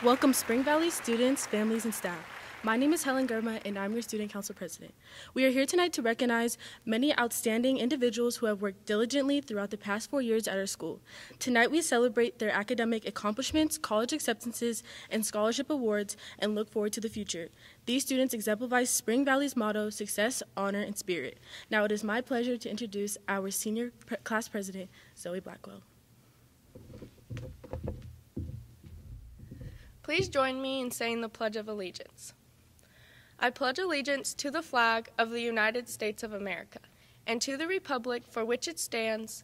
Welcome Spring Valley students, families, and staff. My name is Helen Germa, and I'm your Student Council President. We are here tonight to recognize many outstanding individuals who have worked diligently throughout the past 4 years at our school. Tonight we celebrate their academic accomplishments, college acceptances, and scholarship awards, and look forward to the future. These students exemplify Spring Valley's motto, success, honor, and spirit. Now it is my pleasure to introduce our senior class president, Zoe Blackwell. Please join me in saying the Pledge of Allegiance. I pledge allegiance to the flag of the United States of America and to the republic for which it stands,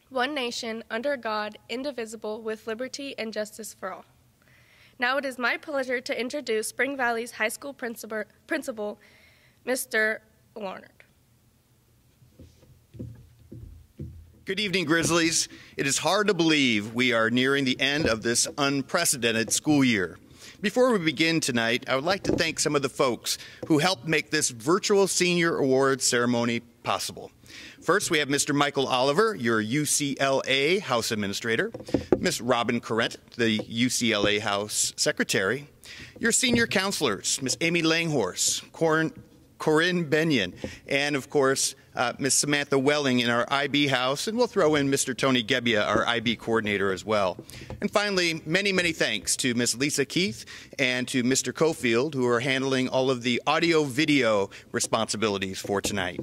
one nation, under God, indivisible, with liberty and justice for all. Now it is my pleasure to introduce Spring Valley's high school principal, Mr. Larnard. Good evening, Grizzlies. It is hard to believe we are nearing the end of this unprecedented school year. Before we begin tonight, I would like to thank some of the folks who helped make this virtual senior awards ceremony possible. First, we have Mr. Michael Oliver, your UCLA House Administrator, Ms. Robin Corrent, the UCLA House Secretary, your senior counselors, Ms. Amy Langhorse, Corinne Benyon, and of course, Ms. Samantha Welling in our IB house, and we'll throw in Mr. Tony Gebbia, our IB coordinator as well. And finally, many, many thanks to Ms. Lisa Keith and to Mr. Cofield, who are handling all of the audio-video responsibilities for tonight.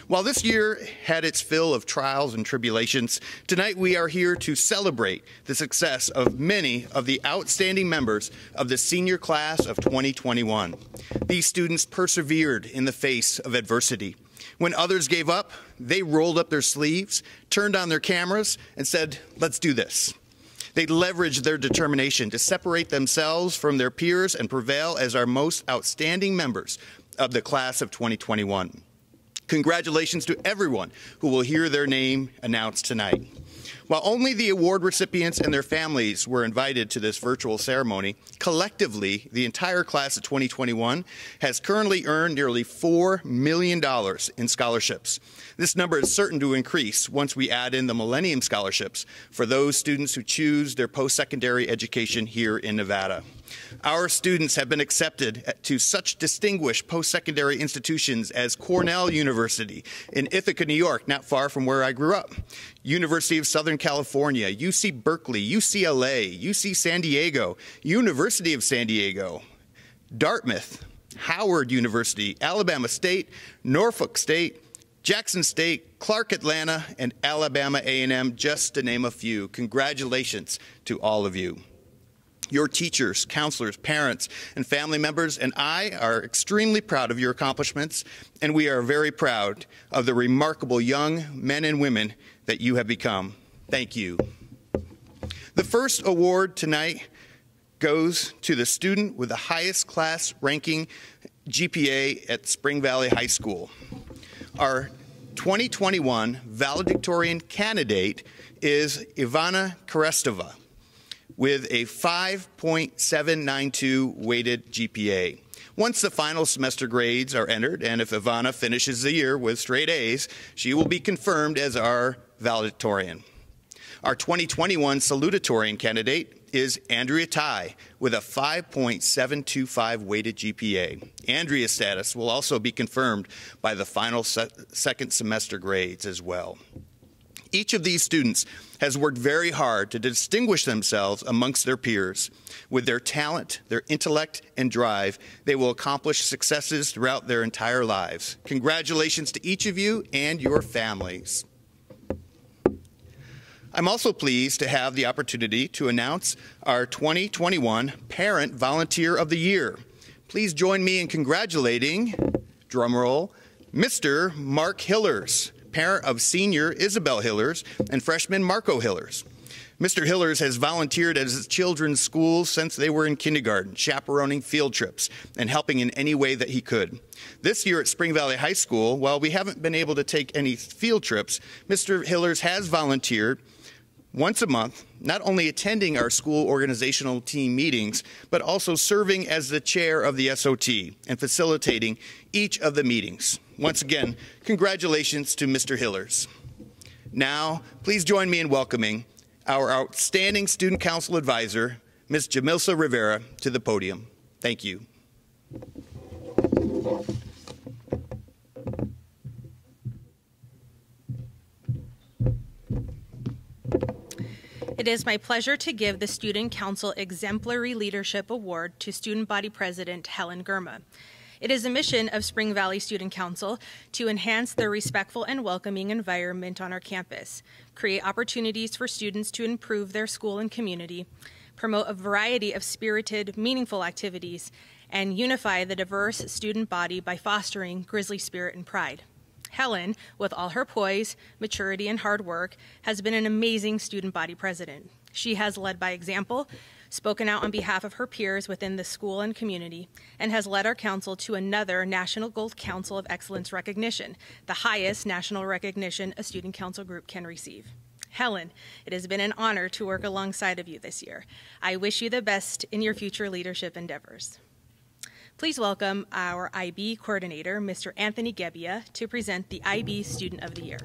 While this year had its fill of trials and tribulations, tonight we are here to celebrate the success of many of the outstanding members of the senior class of 2021. These students persevered in the face of adversity. When others gave up, they rolled up their sleeves, turned on their cameras, and said, "Let's do this." They leveraged their determination to separate themselves from their peers and prevail as our most outstanding members of the class of 2021. Congratulations to everyone who will hear their name announced tonight. While only the award recipients and their families were invited to this virtual ceremony, collectively, the entire class of 2021 has currently earned nearly $4 million in scholarships. This number is certain to increase once we add in the Millennium Scholarships for those students who choose their post-secondary education here in Nevada. Our students have been accepted to such distinguished post-secondary institutions as Cornell University in Ithaca, New York, not far from where I grew up, University of Southern California, UC Berkeley, UCLA, UC San Diego, University of San Diego, Dartmouth, Howard University, Alabama State, Norfolk State, Jackson State, Clark Atlanta, and Alabama A&M, just to name a few. Congratulations to all of you. Your teachers, counselors, parents, and family members and I are extremely proud of your accomplishments, and we are very proud of the remarkable young men and women that you have become. Thank you. The first award tonight goes to the student with the highest class ranking GPA at Spring Valley High School. Our 2021 valedictorian candidate is Ivana Kerestova, with a 5.792 weighted GPA. Once the final semester grades are entered, and if Ivana finishes the year with straight A's, she will be confirmed as our valedictorian. Our 2021 salutatorian candidate is Andrea Tai with a 5.725 weighted GPA. Andrea's status will also be confirmed by the final second semester grades as well. Each of these students has worked very hard to distinguish themselves amongst their peers. With their talent, their intellect, and drive, they will accomplish successes throughout their entire lives. Congratulations to each of you and your families. I'm also pleased to have the opportunity to announce our 2021 Parent Volunteer of the Year. Please join me in congratulating, drumroll, Mr. Mark Hillers, parent of senior Isabel Hillers and freshman Marco Hillers. Mr. Hillers has volunteered at his children's schools since they were in kindergarten, chaperoning field trips and helping in any way that he could. This year at Spring Valley High School, while we haven't been able to take any field trips, Mr. Hillers has volunteered once a month, not only attending our school organizational team meetings, but also serving as the chair of the SOT and facilitating each of the meetings. Once again, congratulations to Mr. Hillers. Now, please join me in welcoming our outstanding student council advisor, Ms. Jamilsa Rivera to the podium. Thank you. It is my pleasure to give the Student Council Exemplary Leadership Award to Student Body President Helen Germa. It is a mission of Spring Valley Student Council to enhance the respectful and welcoming environment on our campus, create opportunities for students to improve their school and community, promote a variety of spirited, meaningful activities, and unify the diverse student body by fostering Grizzly spirit and pride. Helen, with all her poise, maturity, and hard work, has been an amazing student body president. She has led by example, spoken out on behalf of her peers within the school and community, and has led our council to another National Gold Council of Excellence recognition, the highest national recognition a student council group can receive. Helen, it has been an honor to work alongside of you this year. I wish you the best in your future leadership endeavors. Please welcome our IB coordinator, Mr. Anthony Gebbia, to present the IB Student of the Year.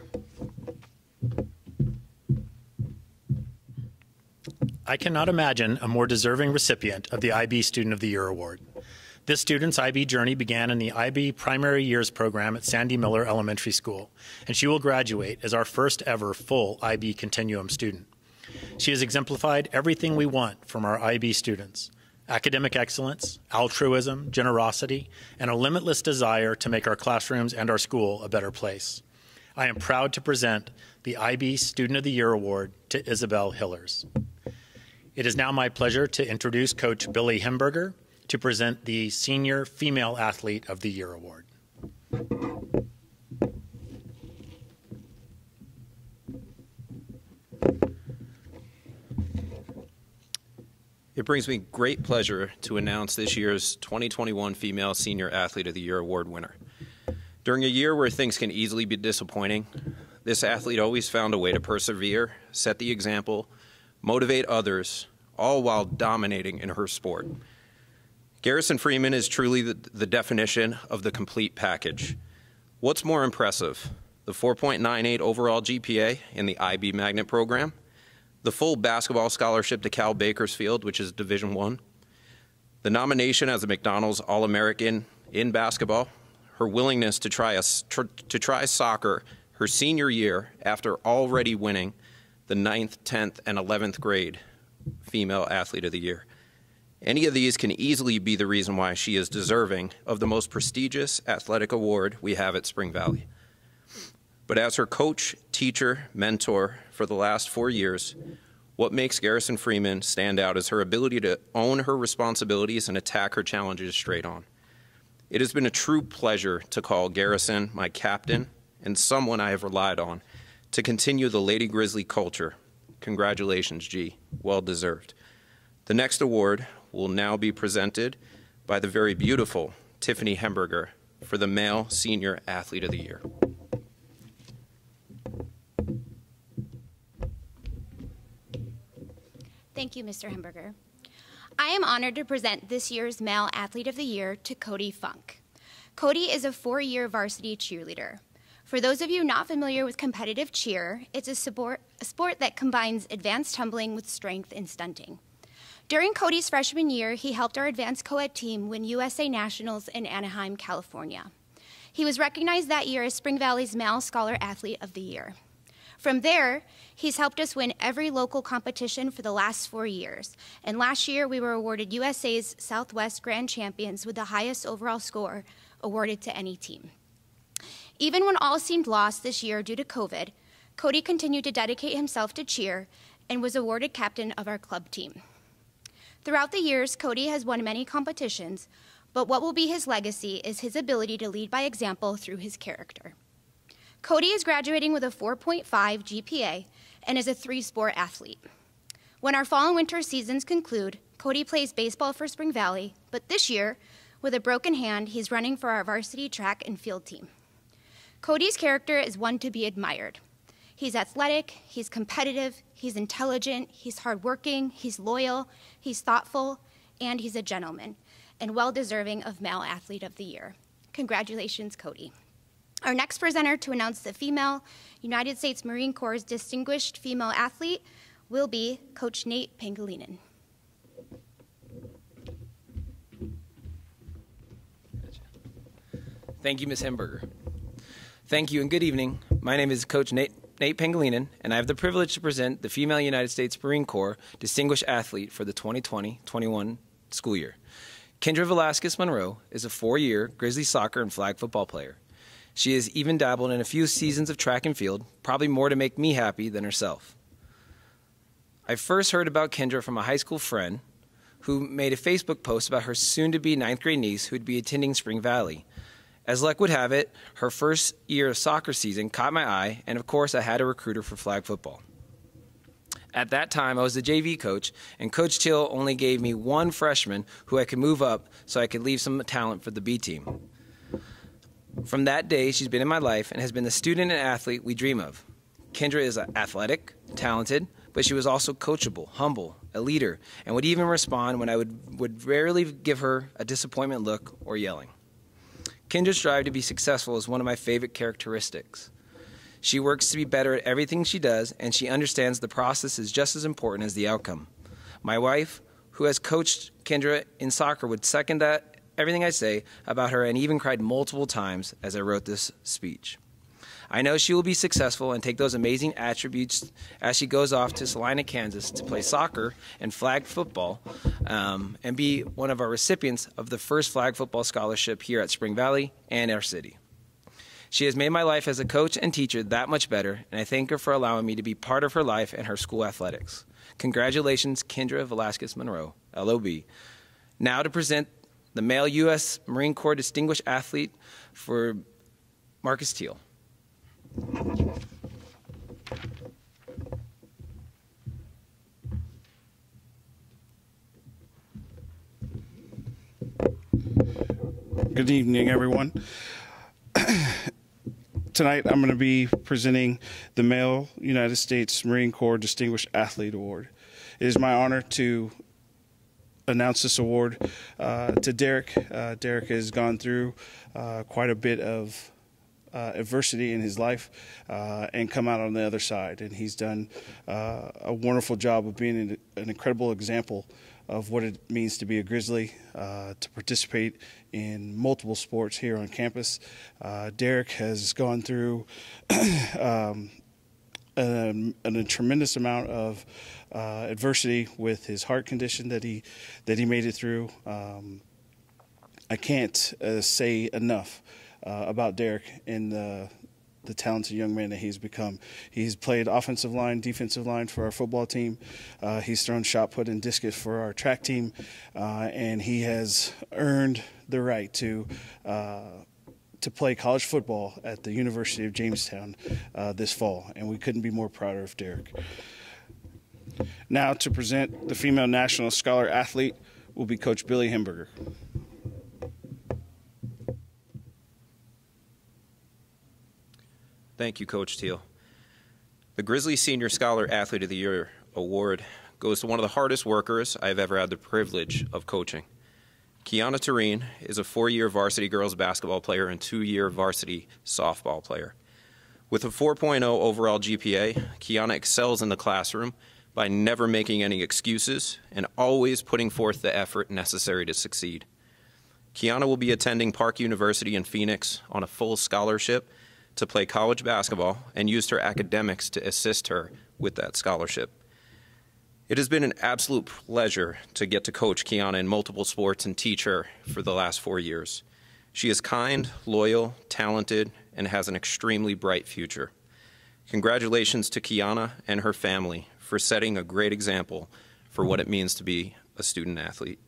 I cannot imagine a more deserving recipient of the IB Student of the Year Award. This student's IB journey began in the IB Primary Years program at Sandy Miller Elementary School, and she will graduate as our first ever full IB Continuum student. She has exemplified everything we want from our IB students: academic excellence, altruism, generosity, and a limitless desire to make our classrooms and our school a better place. I am proud to present the IB Student of the Year Award to Isabel Hillers. It is now my pleasure to introduce Coach Billy Hemberger to present the Senior Female Athlete of the Year Award. It brings me great pleasure to announce this year's 2021 Female Senior Athlete of the Year Award winner. During a year where things can easily be disappointing, this athlete always found a way to persevere, set the example, motivate others, all while dominating in her sport. Garrison Freeman is truly the definition of the complete package. What's more impressive, the 4.98 overall GPA in the IB Magnet program, the full basketball scholarship to Cal Bakersfield, which is Division I, the nomination as a McDonald's All-American in basketball, her willingness to try soccer her senior year after already winning the 9th, 10th, and 11th grade Female Athlete of the Year. Any of these can easily be the reason why she is deserving of the most prestigious athletic award we have at Spring Valley. But as her coach, teacher, mentor for the last 4 years, what makes Garrison Freeman stand out is her ability to own her responsibilities and attack her challenges straight on. It has been a true pleasure to call Garrison my captain and someone I have relied on to continue the Lady Grizzly culture. Congratulations, G. Well deserved. The next award will now be presented by the very beautiful Tiffany Hemberger for the Male Senior Athlete of the Year. Thank you, Mr. Hemberger. I am honored to present this year's Male Athlete of the Year to Cody Funk. Cody is a 4-year varsity cheerleader. For those of you not familiar with competitive cheer, it's a sport that combines advanced tumbling with strength and stunting. During Cody's freshman year, he helped our advanced co-ed team win USA Nationals in Anaheim, California. He was recognized that year as Spring Valley's Male Scholar Athlete of the Year. From there, he's helped us win every local competition for the last 4 years. And last year, we were awarded USA's Southwest Grand Champions with the highest overall score awarded to any team. Even when all seemed lost this year due to COVID, Cody continued to dedicate himself to cheer and was awarded captain of our club team. Throughout the years, Cody has won many competitions, but what will be his legacy is his ability to lead by example through his character. Cody is graduating with a 4.5 GPA and is a 3-sport athlete. When our fall and winter seasons conclude, Cody plays baseball for Spring Valley, but this year, with a broken hand, he's running for our varsity track and field team. Cody's character is one to be admired. He's athletic, he's competitive, he's intelligent, he's hardworking, he's loyal, he's thoughtful, and he's a gentleman, and well-deserving of Male Athlete of the Year. Congratulations, Cody. Our next presenter to announce the female United States Marine Corps Distinguished Female Athlete will be Coach Nate Pangilinan. Thank you, Ms. Hemberger. Thank you and good evening. My name is Coach Nate Pangolinan, and I have the privilege to present the Female United States Marine Corps Distinguished Athlete for the 2020-21 school year. Kendra Velasquez Monroe is a 4-year Grizzly soccer and flag football player. She has even dabbled in a few seasons of track and field, probably more to make me happy than herself. I first heard about Kendra from a high school friend who made a Facebook post about her soon-to-be 9th grade niece who would be attending Spring Valley. As luck would have it, her first year of soccer season caught my eye, and of course I had a recruiter for flag football. At that time, I was the JV coach, and Coach Till only gave me one freshman who I could move up so I could leave some talent for the B team. From that day, she's been in my life and has been the student and athlete we dream of. Kendra is athletic, talented, but she was also coachable, humble, a leader, and would even respond when I would rarely give her a disappointment look or yelling. Kendra's drive to be successful is one of my favorite characteristics. She works to be better at everything she does, and she understands the process is just as important as the outcome. My wife, who has coached Kendra in soccer, would second everything I say about her and even cried multiple times as I wrote this speech. I know she will be successful and take those amazing attributes as she goes off to Salina, Kansas to play soccer and flag football and be one of our recipients of the first flag football scholarship here at Spring Valley and our city. She has made my life as a coach and teacher that much better, and I thank her for allowing me to be part of her life and her school athletics. Congratulations, Kendra Velasquez Monroe, LOB. Now to present the male U.S. Marine Corps Distinguished Athlete for Marcus Teal. Good evening, everyone. Tonight I'm going to be presenting the Male United States Marine Corps Distinguished Athlete Award. It is my honor to announce this award to Derek. Derek has gone through quite a bit of adversity in his life and come out on the other side. And he's done a wonderful job of being an incredible example of what it means to be a Grizzly, to participate in multiple sports here on campus. Derek has gone through a tremendous amount of adversity with his heart condition that he made it through. I can't say enough about Derek and the talented young man that he's become. He's played offensive line, defensive line for our football team. He's thrown shot put and discus for our track team, and he has earned the right to play college football at the University of Jamestown this fall, and we couldn't be more prouder of Derek. Now to present the Female National Scholar Athlete will be Coach Billy Hemberger. Thank you, Coach Teal. The Grizzly Senior Scholar Athlete of the Year Award goes to one of the hardest workers I've ever had the privilege of coaching. Kiana Tureen is a 4-year varsity girls basketball player and 2-year varsity softball player. With a 4.0 overall GPA, Kiana excels in the classroom by never making any excuses and always putting forth the effort necessary to succeed. Kiana will be attending Park University in Phoenix on a full scholarship to play college basketball and used her academics to assist her with that scholarship. It has been an absolute pleasure to get to coach Kiana in multiple sports and teach her for the last 4 years. She is kind, loyal, talented, and has an extremely bright future. Congratulations to Kiana and her family for setting a great example for what it means to be a student athlete.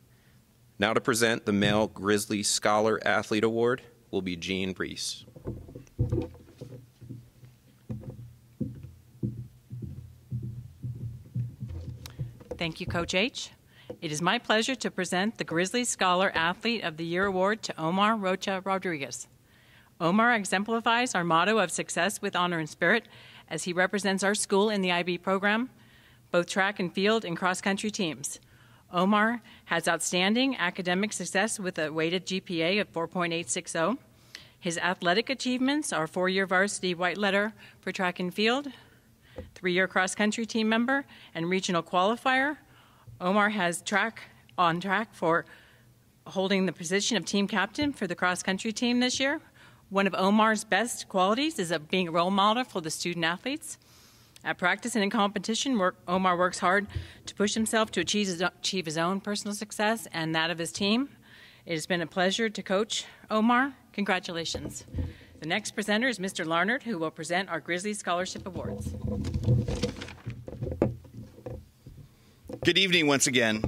Now to present the Male Grizzly Scholar Athlete Award will be Jean Brees. Thank you, Coach H. It is my pleasure to present the Grizzly Scholar Athlete of the Year Award to Omar Rocha Rodriguez. Omar exemplifies our motto of success with honor and spirit as he represents our school in the IB program, both track and field and cross-country teams. Omar has outstanding academic success with a weighted GPA of 4.860. His athletic achievements are 4-year varsity white letter for track and field, 3-year cross-country team member, and regional qualifier. Omar has on track for holding the position of team captain for the cross-country team this year, One of Omar's best qualities is of being a role model for the student athletes. At practice and in competition, Omar works hard to push himself to achieve his own personal success and that of his team. It has been a pleasure to coach Omar. Congratulations. The next presenter is Mr. Larnard, who will present our Grizzly Scholarship Awards. Good evening once again.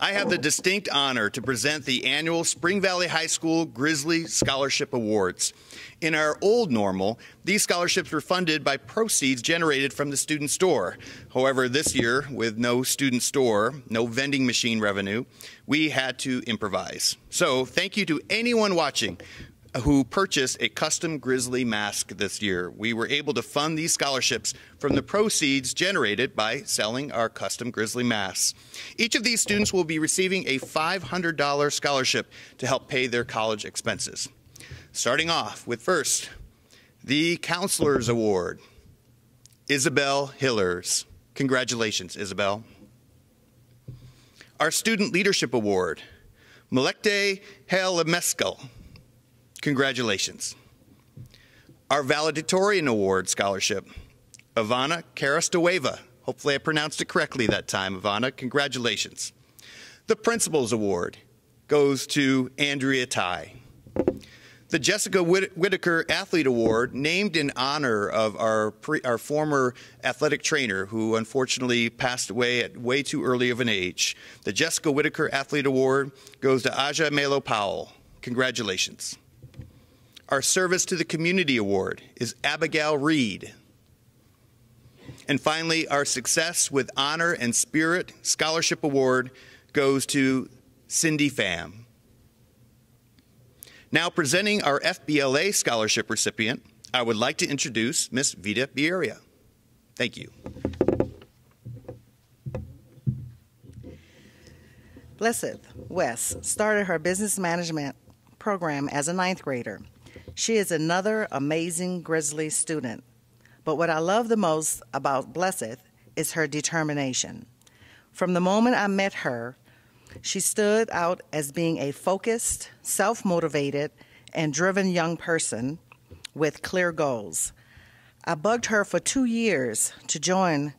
I have the distinct honor to present the annual Spring Valley High School Grizzly Scholarship Awards. In our old normal, these scholarships were funded by proceeds generated from the student store. However, this year, with no student store, no vending machine revenue, we had to improvise. So thank you to anyone watching who purchased a custom Grizzly mask this year. We were able to fund these scholarships from the proceeds generated by selling our custom Grizzly masks. Each of these students will be receiving a $500 scholarship to help pay their college expenses. Starting off with first, the Counselor's Award, Isabel Hillers. Congratulations, Isabel. Our Student Leadership Award, Melekte Haile-Meskel. Congratulations. Our Valedictorian Award Scholarship, Ivana Karastueva. Hopefully I pronounced it correctly that time, Ivana. Congratulations. The Principal's Award goes to Andrea Tai. The Jessica Whitaker Athlete Award, named in honor of our former athletic trainer who unfortunately passed away at way too early of an age. The Jessica Whitaker Athlete Award goes to Aja Melo Powell. Congratulations. Our Service to the Community Award is Abigail Reed. And finally, our Success with Honor and Spirit Scholarship Award goes to Cindy Pham. Now presenting our FBLA scholarship recipient, I would like to introduce Miss Vita Bieria. Thank you. Blessed Wes started her business management program as a 9th grader. She is another amazing Grizzly student. But what I love the most about Blessed is her determination. From the moment I met her, she stood out as being a focused, self-motivated, and driven young person with clear goals. I bugged her for 2 years to join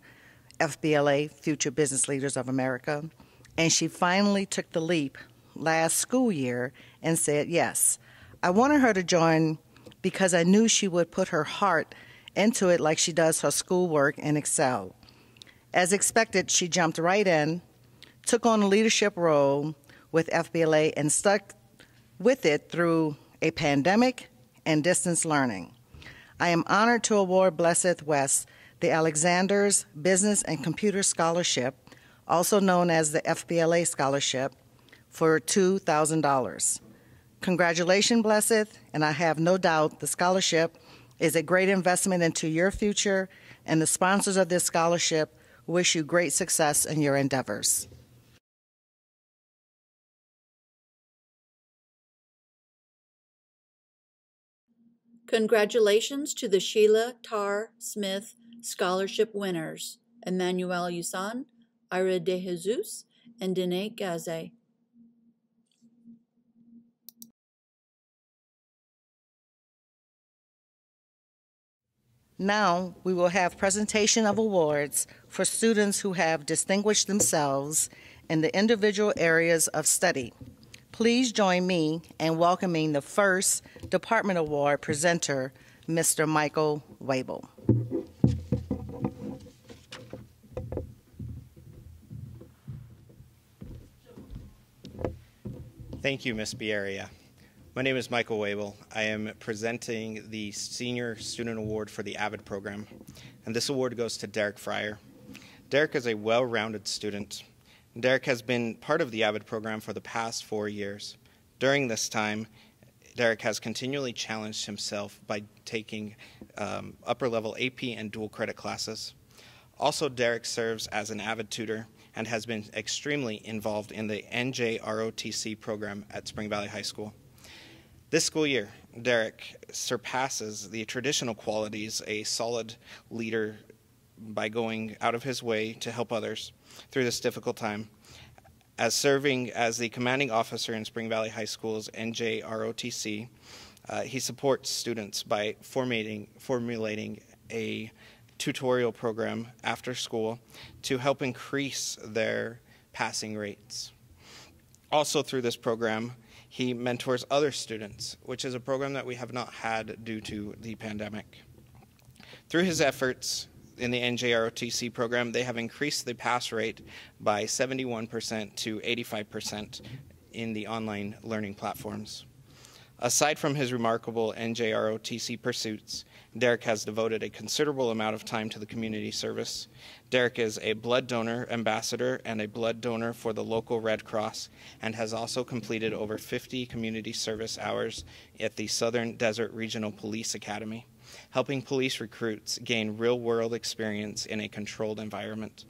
FBLA, Future Business Leaders of America, and she finally took the leap last school year and said yes. I wanted her to join because I knew she would put her heart into it like she does her schoolwork and excel. As expected, she jumped right in, took on a leadership role with FBLA, and stuck with it through a pandemic and distance learning. I am honored to award Blessed West the Alexander's Business and Computer Scholarship, also known as the FBLA Scholarship, for $2,000. Congratulations, Blessed, and I have no doubt the scholarship is a great investment into your future, and the sponsors of this scholarship wish you great success in your endeavors. Congratulations to the Sheila Tarr Smith Scholarship winners, Emmanuel Yusan, Ira De Jesus, and Dene Gaze. Now we will have presentation of awards for students who have distinguished themselves in the individual areas of study. Please join me in welcoming the first Department Award presenter, Mr. Michael Wabel. Thank you, Ms. Bieria. My name is Michael Wabel. I am presenting the Senior Student Award for the AVID program, and this award goes to Derek Fryer. Derek is a well-rounded student. Derek has been part of the AVID program for the past 4 years. During this time, Derek has continually challenged himself by taking upper-level AP and dual credit classes. Also, Derek serves as an AVID tutor and has been extremely involved in the NJROTC program at Spring Valley High School. This school year, Derek surpasses the traditional qualities a solid leader by going out of his way to help others through this difficult time. As serving as the commanding officer in Spring Valley High School's NJROTC, He supports students by formulating a tutorial program after school to help increase their passing rates. Also through this program, he mentors other students, which is a program that we have not had due to the pandemic. Through his efforts in the NJROTC program, they have increased the pass rate by 71% to 85% in the online learning platforms. Aside from his remarkable NJROTC pursuits, Derek has devoted a considerable amount of time to the community service. Derek is a blood donor ambassador and a blood donor for the local Red Cross, and has also completed over 50 community service hours at the Southern Desert Regional Police Academy, helping police recruits gain real-world experience in a controlled environment.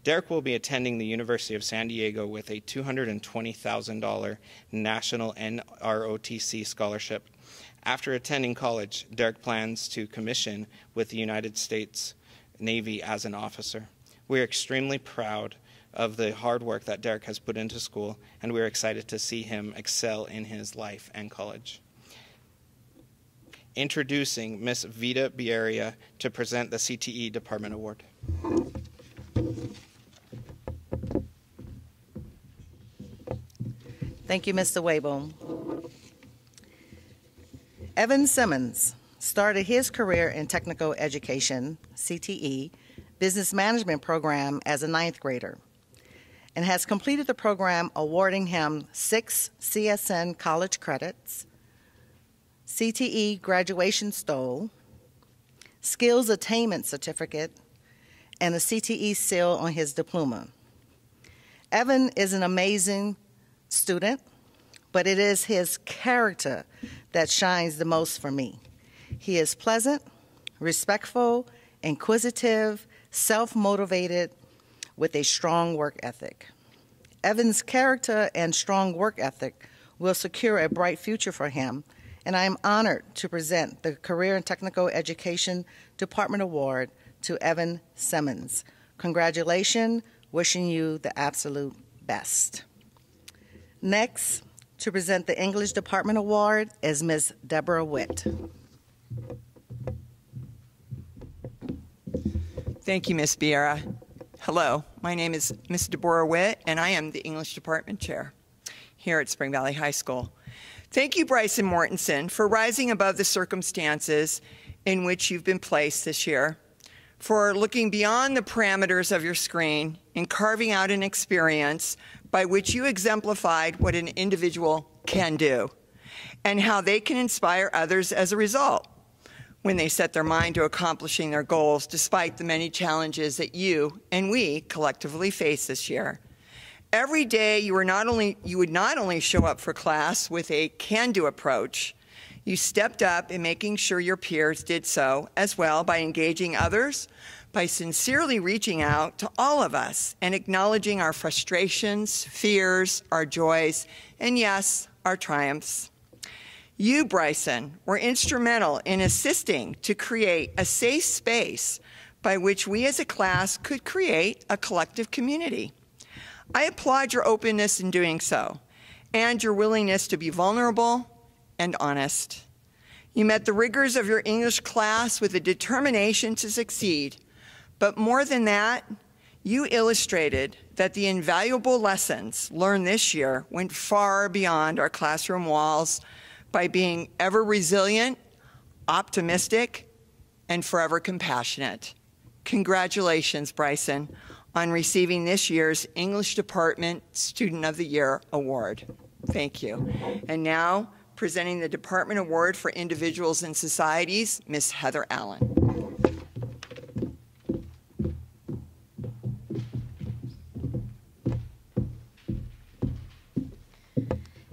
Derek will be attending the University of San Diego with a $220,000 national NROTC scholarship. After attending college, Derek plans to commission with the United States Navy as an officer. We are extremely proud of the hard work that Derek has put into school, and we are excited to see him excel in his life and college. Introducing Miss Vita Bieria to present the CTE Department Award. Thank you, Mr. Wable. Evan Simmons started his career in technical education, CTE, business management program as a 9th grader, and has completed the program awarding him 6 CSN college credits, CTE graduation stole, skills attainment certificate, and a CTE seal on his diploma. Evan is an amazing student, but it is his character that shines the most for me. He is pleasant, respectful, inquisitive, self-motivated, with a strong work ethic. Evan's character and strong work ethic will secure a bright future for him, and I am honored to present the Career and Technical Education Department Award to Evan Simmons. Congratulations, wishing you the absolute best. Next, to present the English Department Award is Ms. Deborah Witt. Thank you, Ms. Bieria. Hello, my name is Ms. Deborah Witt, and I am the English Department Chair here at Spring Valley High School. Thank you, Bryson Mortensen, for rising above the circumstances in which you've been placed this year, for looking beyond the parameters of your screen and carving out an experience by which you exemplified what an individual can do and how they can inspire others as a result when they set their mind to accomplishing their goals despite the many challenges that you and we collectively face this year. Every day you would not only show up for class with a can-do approach, you stepped up in making sure your peers did so as well by engaging others, by sincerely reaching out to all of us and acknowledging our frustrations, fears, our joys, and yes, our triumphs. You, Bryson, were instrumental in assisting to create a safe space by which we as a class could create a collective community. I applaud your openness in doing so and your willingness to be vulnerable and honest. You met the rigors of your English class with a determination to succeed. But more than that, you illustrated that the invaluable lessons learned this year went far beyond our classroom walls by being ever resilient, optimistic, and forever compassionate. Congratulations, Bryson, on receiving this year's English Department Student of the Year Award. Thank you. And now, presenting the Department Award for Individuals and Societies, Ms. Heather Allen.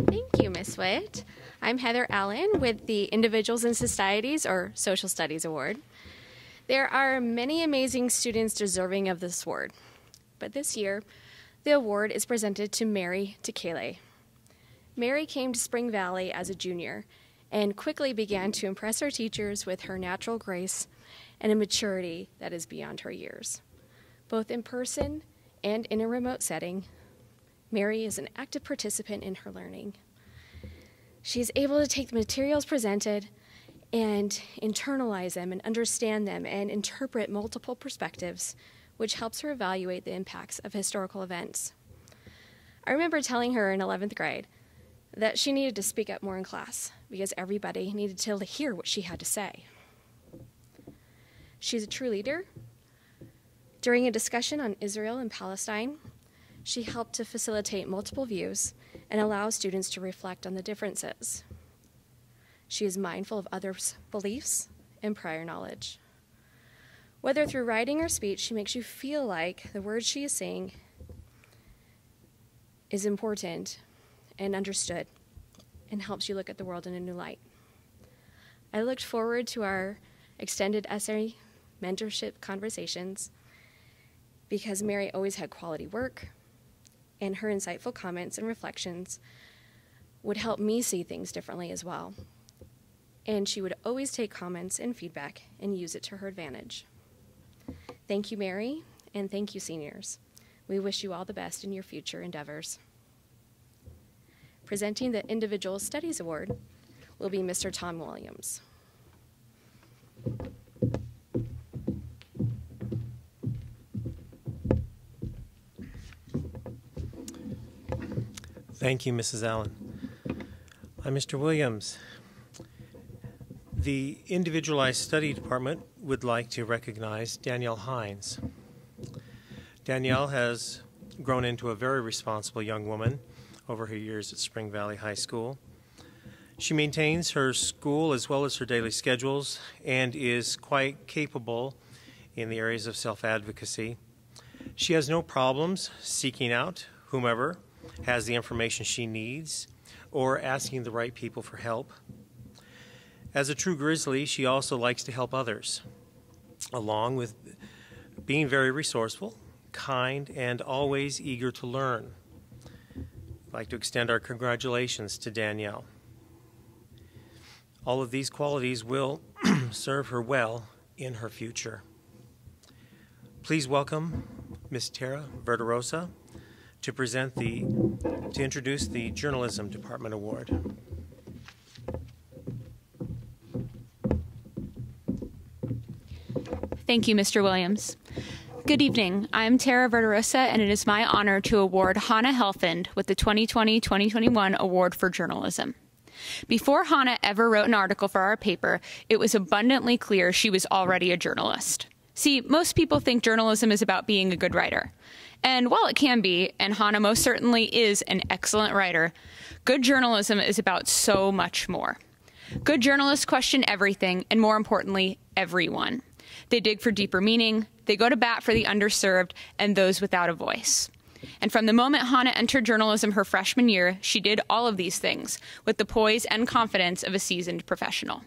Thank you, Ms. Witt. I'm Heather Allen with the Individuals and Societies, or Social Studies Award. There are many amazing students deserving of this award, but this year, the award is presented to Mary Tekele. Mary came to Spring Valley as a junior and quickly began to impress her teachers with her natural grace and a maturity that is beyond her years. Both in person and in a remote setting, Mary is an active participant in her learning. She's able to take the materials presented and internalize them and understand them and interpret multiple perspectives, which helps her evaluate the impacts of historical events. I remember telling her in 11th grade that she needed to speak up more in class because everybody needed to hear what she had to say. She's a true leader. During a discussion on Israel and Palestine, she helped to facilitate multiple views and allow students to reflect on the differences. She is mindful of others' beliefs and prior knowledge. Whether through writing or speech, she makes you feel like the words she is saying is important and understood and helps you look at the world in a new light. I looked forward to our extended essay mentorship conversations because Mary always had quality work, and her insightful comments and reflections would help me see things differently as well. And she would always take comments and feedback and use it to her advantage. Thank you, Mary, and thank you, seniors. We wish you all the best in your future endeavors. Presenting the Individual Studies Award will be Mr. Tom Williams. Thank you, Mrs. Allen. I'm Mr. Williams. The Individualized Study Department would like to recognize Danielle Hines. Danielle has grown into a very responsible young woman over her years at Spring Valley High School. She maintains her school as well as her daily schedules and is quite capable in the areas of self-advocacy. She has no problems seeking out whomever has the information she needs or asking the right people for help. As a true Grizzly, she also likes to help others, along with being very resourceful, kind, and always eager to learn. I'd like to extend our congratulations to Danielle. All of these qualities will serve her well in her future. Please welcome Ms. Tara Verderosa to introduce the Journalism Department Award. Thank you, Mr. Williams. Good evening. I'm Tara Verderosa, and it is my honor to award Hannah Helfand with the 2020-2021 Award for Journalism. Before Hannah ever wrote an article for our paper, it was abundantly clear she was already a journalist. See, most people think journalism is about being a good writer. And while it can be, and Hannah most certainly is an excellent writer, good journalism is about so much more. Good journalists question everything, and more importantly, everyone. They dig for deeper meaning, they go to bat for the underserved and those without a voice. And from the moment Hannah entered journalism her freshman year, she did all of these things with the poise and confidence of a seasoned professional.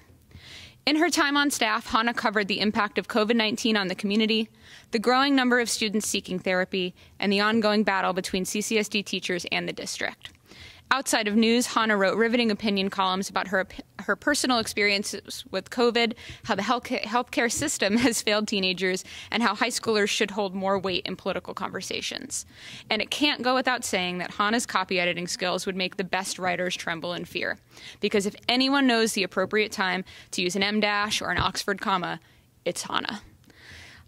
In her time on staff, Hannah covered the impact of COVID-19 on the community, the growing number of students seeking therapy, and the ongoing battle between CCSD teachers and the district. Outside of news, Hannah wrote riveting opinion columns about her personal experiences with COVID, how the healthcare system has failed teenagers, and how high schoolers should hold more weight in political conversations. And it can't go without saying that Hannah's copy editing skills would make the best writers tremble in fear. Because if anyone knows the appropriate time to use an em-dash or an Oxford comma, it's Hannah.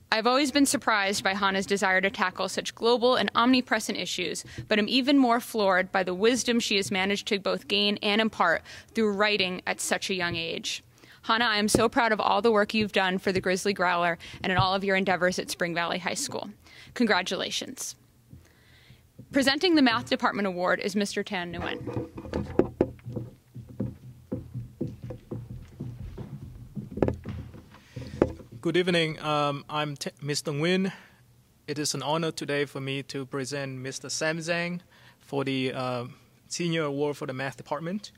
I've always been surprised by Hannah's desire to tackle such global and omnipresent issues, but am even more floored by the wisdom she has managed to both gain and impart through writing at such a young age. Hannah, I am so proud of all the work you've done for the Grizzly Growler and in all of your endeavors at Spring Valley High School. Congratulations. Presenting the Math Department Award is Mr. Tan Nguyen. Good evening. I'm Mr. Nguyen. It is an honor today for me to present Mr. Sam Zhang for the Senior Award for the Math Department.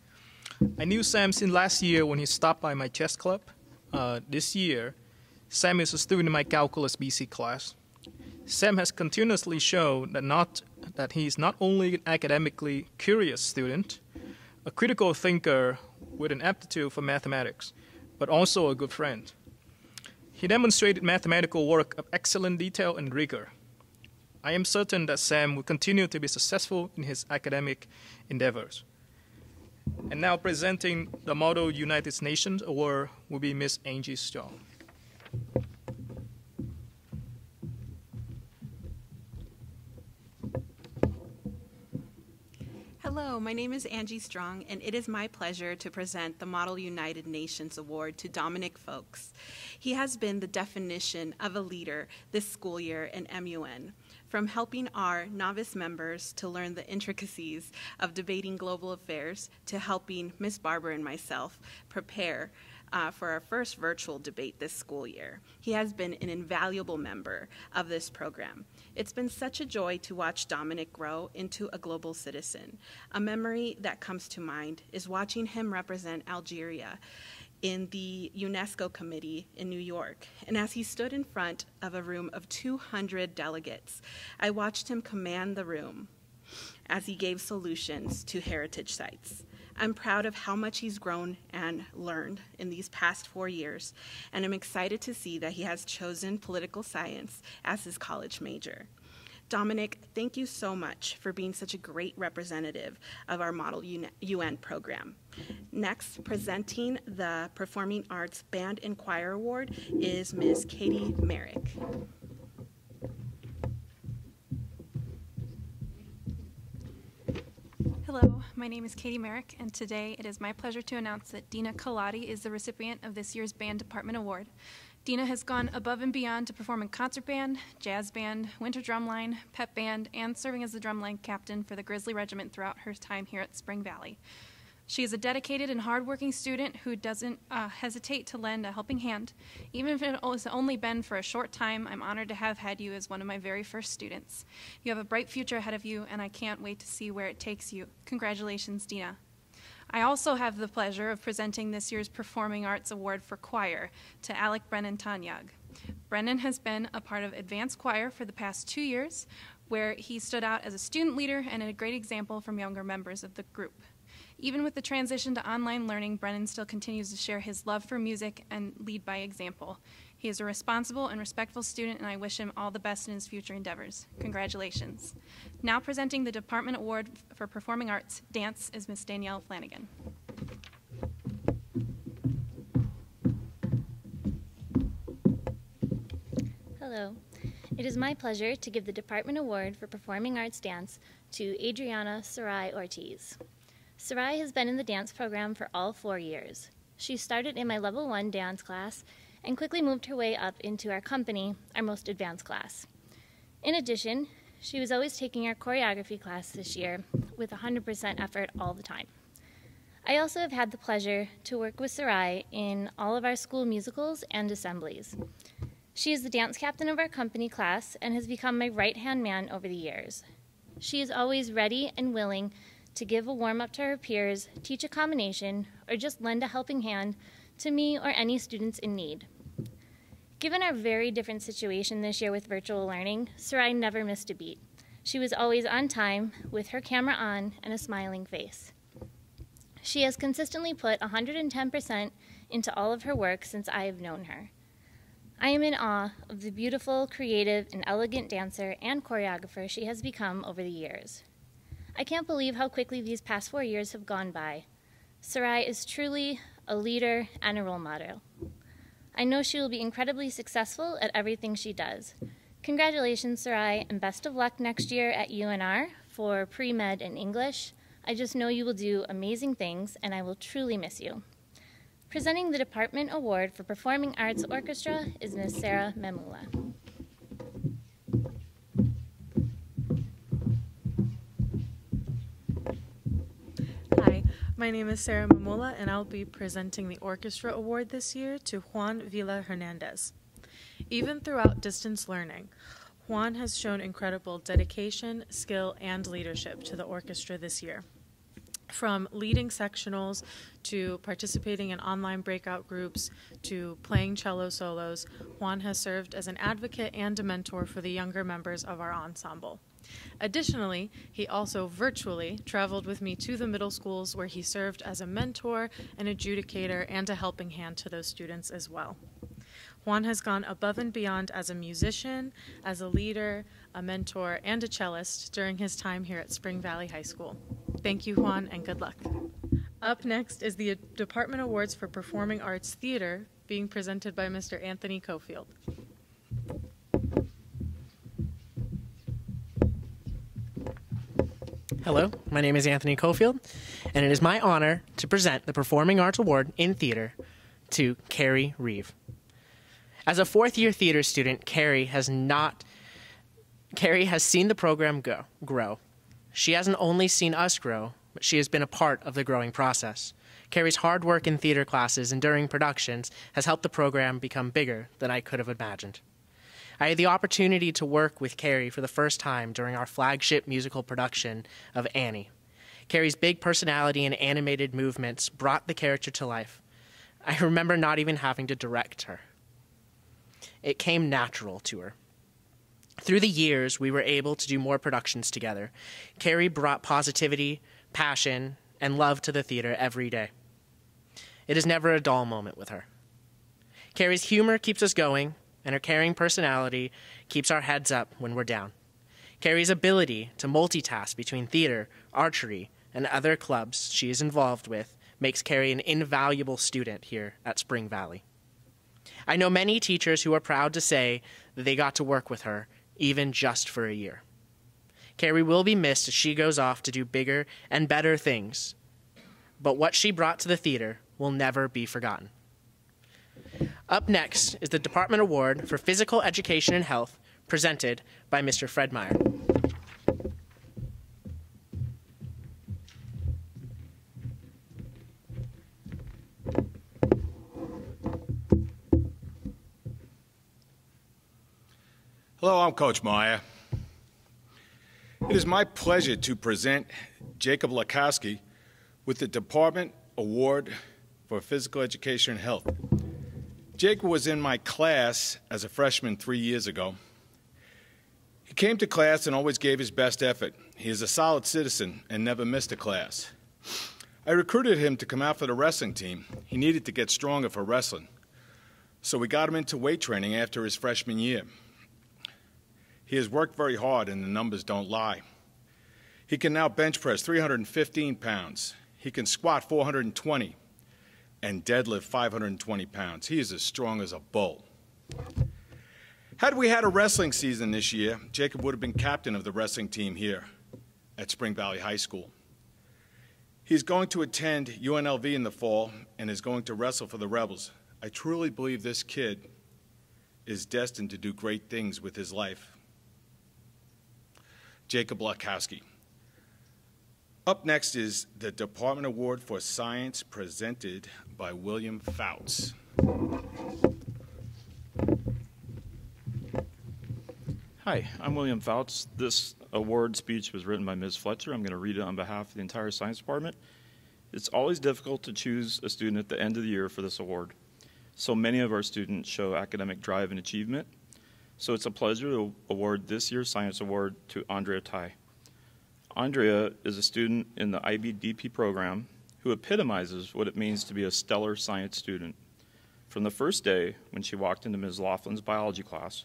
I knew Sam since last year when he stopped by my chess club. This year, Sam is a student in my Calculus BC class. Sam has continuously shown that he is not only an academically curious student, a critical thinker with an aptitude for mathematics, but also a good friend. He demonstrated mathematical work of excellent detail and rigor. I am certain that Sam will continue to be successful in his academic endeavors. And now presenting the Model United Nations Award will be Miss Angie Strong. Hello, my name is Angie Strong, and it is my pleasure to present the Model United Nations Award to Dominic Folks. He has been the definition of a leader this school year in MUN, from helping our novice members to learn the intricacies of debating global affairs to helping Miss Barber and myself prepare for our first virtual debate this school year. He has been an invaluable member of this program. It's been such a joy to watch Dominic grow into a global citizen. A memory that comes to mind is watching him represent Algeria in the UNESCO committee in New York. And as he stood in front of a room of 200 delegates, I watched him command the room as he gave solutions to heritage sites. I'm proud of how much he's grown and learned in these past 4 years, and I'm excited to see that he has chosen political science as his college major. Dominic, thank you so much for being such a great representative of our Model UN program. Next, presenting the Performing Arts Band and Choir Award is Ms. Katie Merrick. Hello, my name is Katie Merrick, and today it is my pleasure to announce that Dina Kaladi is the recipient of this year's Band Department Award. Dina has gone above and beyond to perform in concert band, jazz band, winter drumline, pep band, and serving as the drumline captain for the Grizzly Regiment throughout her time here at Spring Valley. She is a dedicated and hardworking student who doesn't hesitate to lend a helping hand. Even if it has only been for a short time, I'm honored to have had you as one of my very first students. You have a bright future ahead of you, and I can't wait to see where it takes you. Congratulations, Dina. I also have the pleasure of presenting this year's Performing Arts Award for Choir to Alec Brennan Tanyag. Brennan has been a part of Advanced Choir for the past 2 years, where he stood out as a student leader and a great example from younger members of the group. Even with the transition to online learning, Brennan still continues to share his love for music and lead by example. He is a responsible and respectful student, and I wish him all the best in his future endeavors. Congratulations. Now presenting the Department Award for Performing Arts Dance is Ms. Danielle Flanagan. Hello. It is my pleasure to give the Department Award for Performing Arts Dance to Adriana Sarai Ortiz. Sarai has been in the dance program for all 4 years. She started in my Level 1 dance class and quickly moved her way up into our company, our most advanced class. In addition, she was always taking our choreography class this year with 100% effort all the time. I also have had the pleasure to work with Sarai in all of our school musicals and assemblies. She is the dance captain of our company class and has become my right-hand man over the years. She is always ready and willing to give a warm-up to her peers, teach a combination, or just lend a helping hand to me or any students in need. Given our very different situation this year with virtual learning, Sarai never missed a beat. She was always on time, with her camera on and a smiling face. She has consistently put 110% into all of her work since I have known her. I am in awe of the beautiful, creative, and elegant dancer and choreographer she has become over the years. I can't believe how quickly these past 4 years have gone by. Sarai is truly a leader and a role model. I know she will be incredibly successful at everything she does. Congratulations, Sarai, and best of luck next year at UNR for pre-med and English. I just know you will do amazing things, and I will truly miss you. Presenting the Department Award for Performing Arts Orchestra is Ms. Sarah Memula. Hi, my name is Sarah Mamula, and I'll be presenting the Orchestra Award this year to Juan Villa Hernandez. Even throughout distance learning, Juan has shown incredible dedication, skill, and leadership to the orchestra this year. From leading sectionals to participating in online breakout groups to playing cello solos, Juan has served as an advocate and a mentor for the younger members of our ensemble. Additionally, he also virtually traveled with me to the middle schools where he served as a mentor, an adjudicator, and a helping hand to those students as well. Juan has gone above and beyond as a musician, as a leader, a mentor, and a cellist during his time here at Spring Valley High School. Thank you, Juan, and good luck. Up next is the Department Awards for Performing Arts Theater, being presented by Mr. Anthony Cofield. Hello, my name is Anthony Cofield, and it is my honor to present the Performing Arts Award in Theater to Carrie Reeve. As a fourth-year theater student, Carrie has seen the program grow. She hasn't only seen us grow, but she has been a part of the growing process. Carrie's hard work in theater classes and during productions has helped the program become bigger than I could have imagined. I had the opportunity to work with Carrie for the first time during our flagship musical production of Annie. Carrie's big personality and animated movements brought the character to life. I remember not even having to direct her. It came natural to her. Through the years, we were able to do more productions together. Carrie brought positivity, passion, and love to the theater every day. It is never a dull moment with her. Carrie's humor keeps us going, and her caring personality keeps our heads up when we're down. Carrie's ability to multitask between theater, archery, and other clubs she is involved with makes Carrie an invaluable student here at Spring Valley. I know many teachers who are proud to say that they got to work with her, even just for a year. Carrie will be missed as she goes off to do bigger and better things, but what she brought to the theater will never be forgotten. Up next is the Department Award for Physical Education and Health, presented by Mr. Fred Meyer. Hello, I'm Coach Meyer. It is my pleasure to present Jacob Lakowski with the Department Award for Physical Education and Health. Jake was in my class as a freshman 3 years ago. He came to class and always gave his best effort. He is a solid citizen and never missed a class. I recruited him to come out for the wrestling team. He needed to get stronger for wrestling. So we got him into weight training after his freshman year. He has worked very hard and the numbers don't lie. He can now bench press 315 pounds. He can squat 420 and deadlift 520 pounds. He is as strong as a bull. Had we had a wrestling season this year, Jacob would have been captain of the wrestling team here at Spring Valley High School. He's going to attend UNLV in the fall and is going to wrestle for the Rebels. I truly believe this kid is destined to do great things with his life. Jacob Lakowski. Up next is the Department Award for Science, presented by William Fouts. Hi, I'm William Fouts. This award speech was written by Ms. Fletcher. I'm going to read it on behalf of the entire science department. It's always difficult to choose a student at the end of the year for this award. So many of our students show academic drive and achievement. So it's a pleasure to award this year's science award to Andrea Tai. Andrea is a student in the IBDP program who epitomizes what it means to be a stellar science student. From the first day when she walked into Ms. Laughlin's biology class,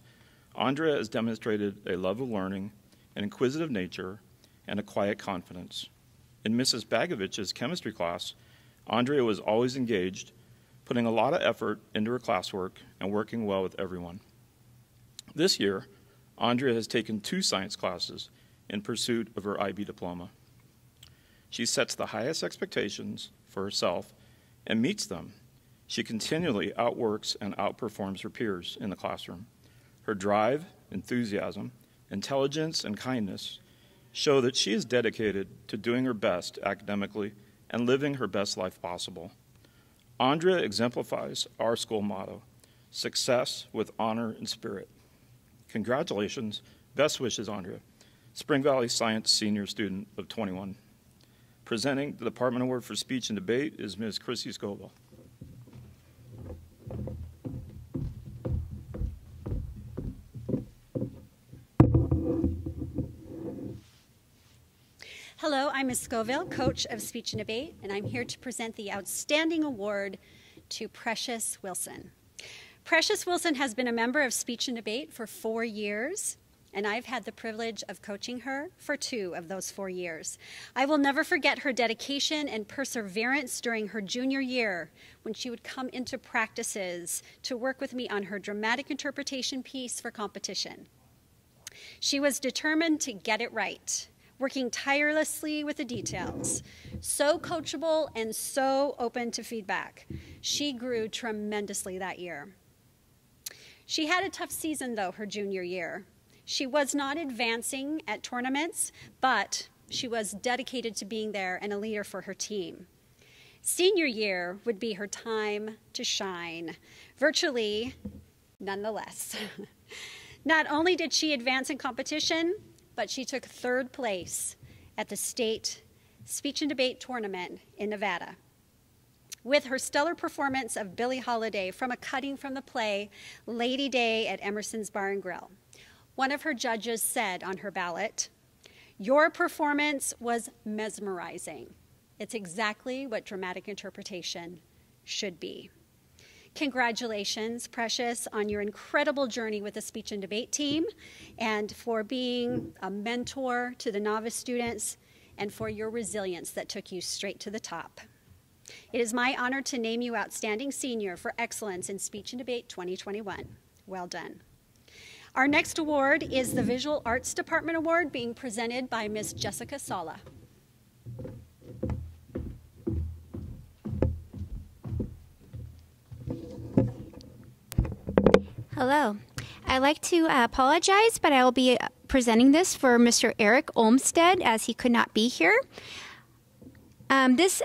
Andrea has demonstrated a love of learning, an inquisitive nature, and a quiet confidence. In Mrs. Bagovich's chemistry class, Andrea was always engaged, putting a lot of effort into her classwork and working well with everyone. This year, Andrea has taken 2 science classes in pursuit of her IB diploma. She sets the highest expectations for herself and meets them. She continually outworks and outperforms her peers in the classroom. Her drive, enthusiasm, intelligence, and kindness show that she is dedicated to doing her best academically and living her best life possible. Andrea exemplifies our school motto, success with honor and spirit. Congratulations, best wishes, Andrea. Spring Valley Science Senior Student of 21. Presenting the Department Award for Speech and Debate is Ms. Chrissy Scoville. Hello, I'm Ms. Scoville, coach of Speech and Debate, and I'm here to present the Outstanding Award to Precious Wilson. Precious Wilson has been a member of Speech and Debate for 4 years, and I've had the privilege of coaching her for 2 of those 4 years. I will never forget her dedication and perseverance during her junior year when she would come into practices to work with me on her dramatic interpretation piece for competition. She was determined to get it right, working tirelessly with the details, so coachable and so open to feedback. She grew tremendously that year. She had a tough season, though, her junior year. She was not advancing at tournaments, but she was dedicated to being there and a leader for her team. Senior year would be her time to shine, virtually nonetheless. Not only did she advance in competition, but she took 3rd place at the state speech and debate tournament in Nevada. With her stellar performance of Billie Holiday from a cutting from the play Lady Day at Emerson's Bar and Grill, one of her judges said on her ballot, "Your performance was mesmerizing. It's exactly what dramatic interpretation should be." Congratulations, Precious, on your incredible journey with the speech and debate team, and for being a mentor to the novice students, and for your resilience that took you straight to the top. It is my honor to name you Outstanding Senior for Excellence in Speech and Debate 2021. Well done. Our next award is the Visual Arts Department Award, being presented by Ms. Jessica Sala. Hello. I'd like to apologize, but I will be presenting this for Mr. Eric Olmstead, as he could not be here. This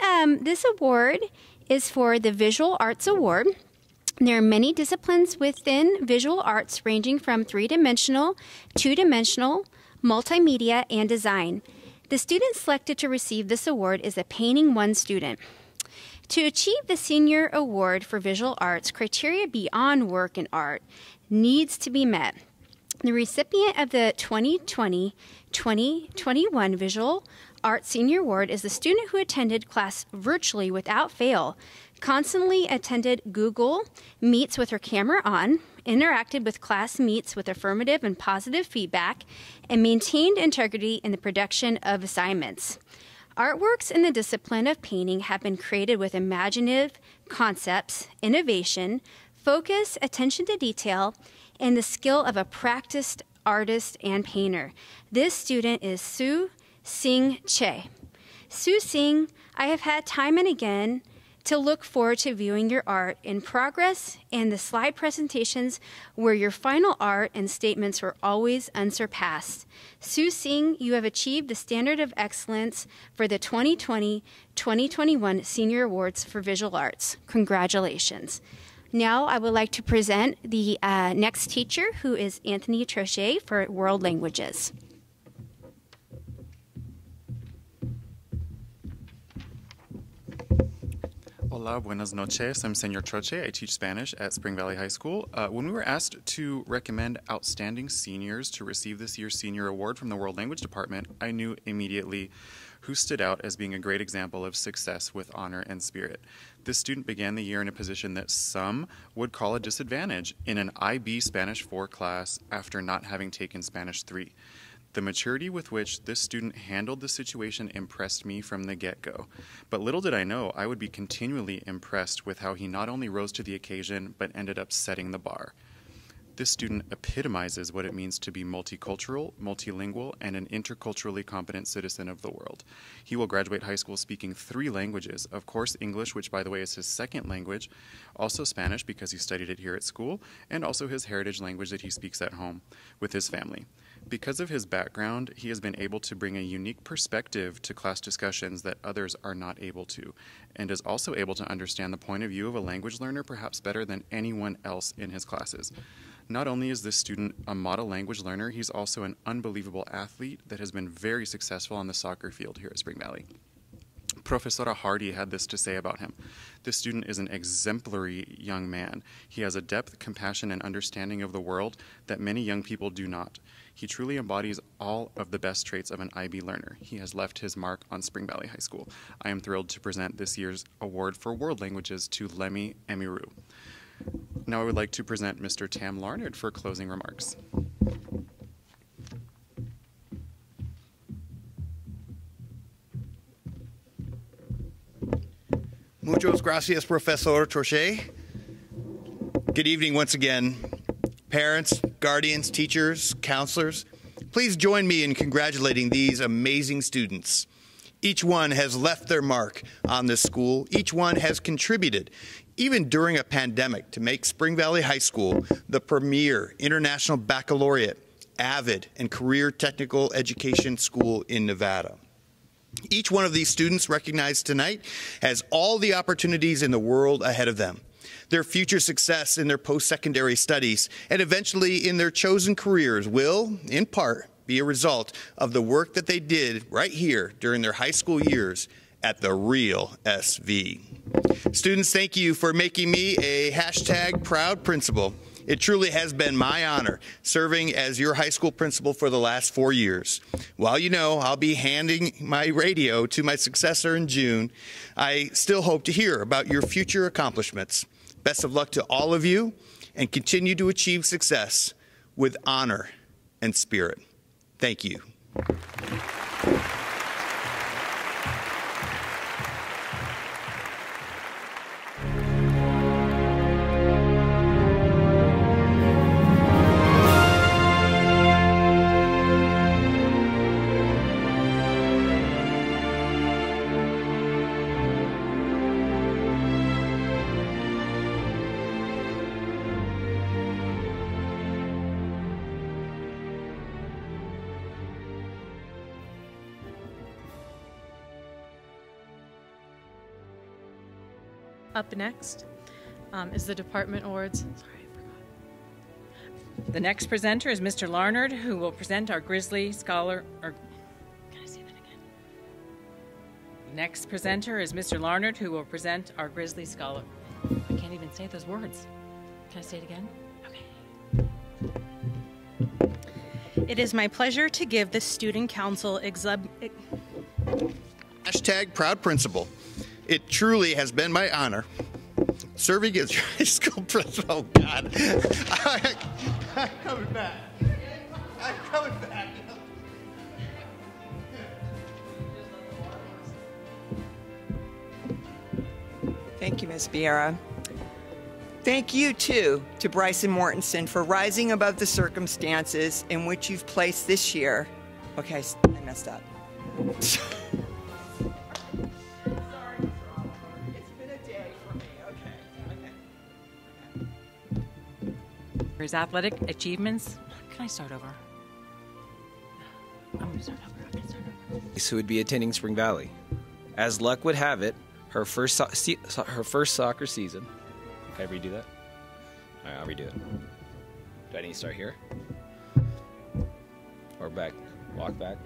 award is for the Visual Arts Award. There are many disciplines within visual arts, ranging from 3-dimensional, 2-dimensional, multimedia, and design. The student selected to receive this award is a Painting 1 student. To achieve the Senior Award for Visual Arts, criteria beyond work and art needs to be met. The recipient of the 2020-2021 Visual Arts Senior Award is the student who attended class virtually without fail, constantly attended Google Meets with her camera on, interacted with class meets with affirmative and positive feedback, and maintained integrity in the production of assignments. Artworks in the discipline of painting have been created with imaginative concepts, innovation, focus, attention to detail, and the skill of a practiced artist and painter. This student is Su Sing Che. Su Sing, I have had time and again to look forward to viewing your art in progress and the slide presentations where your final art and statements were always unsurpassed. Su Sing, you have achieved the standard of excellence for the 2020-2021 Senior Awards for Visual Arts. Congratulations. Now I would like to present the next teacher, who is Anthony Trochet for World Languages. Hola, buenas noches. I'm Senor Troche. I teach Spanish at Spring Valley High School. When we were asked to recommend outstanding seniors to receive this year's Senior Award from the World Language Department, I knew immediately who stood out as being a great example of success with honor and spirit. This student began the year in a position that some would call a disadvantage in an IB Spanish 4 class after not having taken Spanish 3. The maturity with which this student handled the situation impressed me from the get-go. But little did I know I would be continually impressed with how he not only rose to the occasion, but ended up setting the bar. This student epitomizes what it means to be multicultural, multilingual, and an interculturally competent citizen of the world. He will graduate high school speaking 3 languages, of course English, which by the way is his second language, also Spanish because he studied it here at school, and also his heritage language that he speaks at home with his family. Because of his background, he has been able to bring a unique perspective to class discussions that others are not able to, and is also able to understand the point of view of a language learner perhaps better than anyone else in his classes. Not only is this student a model language learner, he's also an unbelievable athlete that has been very successful on the soccer field here at Spring Valley. Professora Hardy had this to say about him. This student is an exemplary young man. He has a depth, compassion, and understanding of the world that many young people do not. He truly embodies all of the best traits of an IB learner. He has left his mark on Spring Valley High School. I am thrilled to present this year's award for world languages to Lemmy Emiru. Now I would like to present Mr. Tam Larnard for closing remarks. Muchas gracias, Professor Trochet. Good evening once again. Parents, guardians, teachers, counselors, please join me in congratulating these amazing students. Each one has left their mark on this school. Each one has contributed, even during a pandemic, to make Spring Valley High School the premier international baccalaureate, AVID, and career technical education school in Nevada. Each one of these students recognized tonight has all the opportunities in the world ahead of them. Their future success in their post-secondary studies and eventually in their chosen careers will, in part, be a result of the work that they did right here during their high school years at the real SV. Students, thank you for making me a hashtag proud principal. It truly has been my honor serving as your high school principal for the last 4 years. While you know I'll be handing my radio to my successor in June, I still hope to hear about your future accomplishments. Best of luck to all of you, and continue to achieve success with honor and spirit. Thank you. Up next is the department awards. The next presenter is Mr. Larnard, who will present our Grizzly Scholar. Can I say that again? Next presenter is Mr. Larnard, who will present our Grizzly Scholar. I can't even say those words. Can I say it again? Okay. It is my pleasure to give the Student Council Hashtag proud principal. It truly has been my honor serving as your high school principal. Oh, God. I'm coming back. I'm coming back. Thank you, Ms. Vieira. Thank you, too, to Bryson Mortensen for rising above the circumstances in which you've placed this year. Okay, I messed up. For his athletic achievements. Can I start over? I'm going to start over. Who would be attending Spring Valley. As luck would have it, her first soccer season. Can I redo that? All right, I'll redo it. Do I need to start here? Or back? Walk back?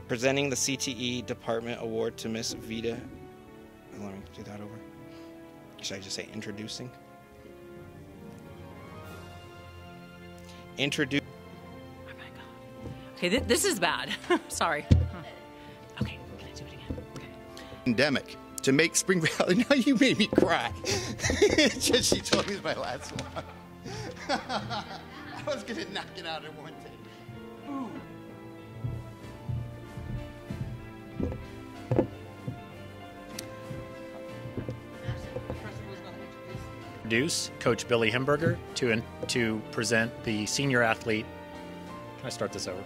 Presenting the CTE Department Award to Miss Vita. Let me do that over. Should I just say introducing? Introduce. Oh my God. Okay, this is bad. Sorry. Okay, can I do it again? Okay. Pandemic to make Spring Valley. Now you made me cry. She told me it's my last one. I was gonna knock it out in one take. Ooh. Introduce Coach Billy Himberger to present the senior athlete. Can I start this over?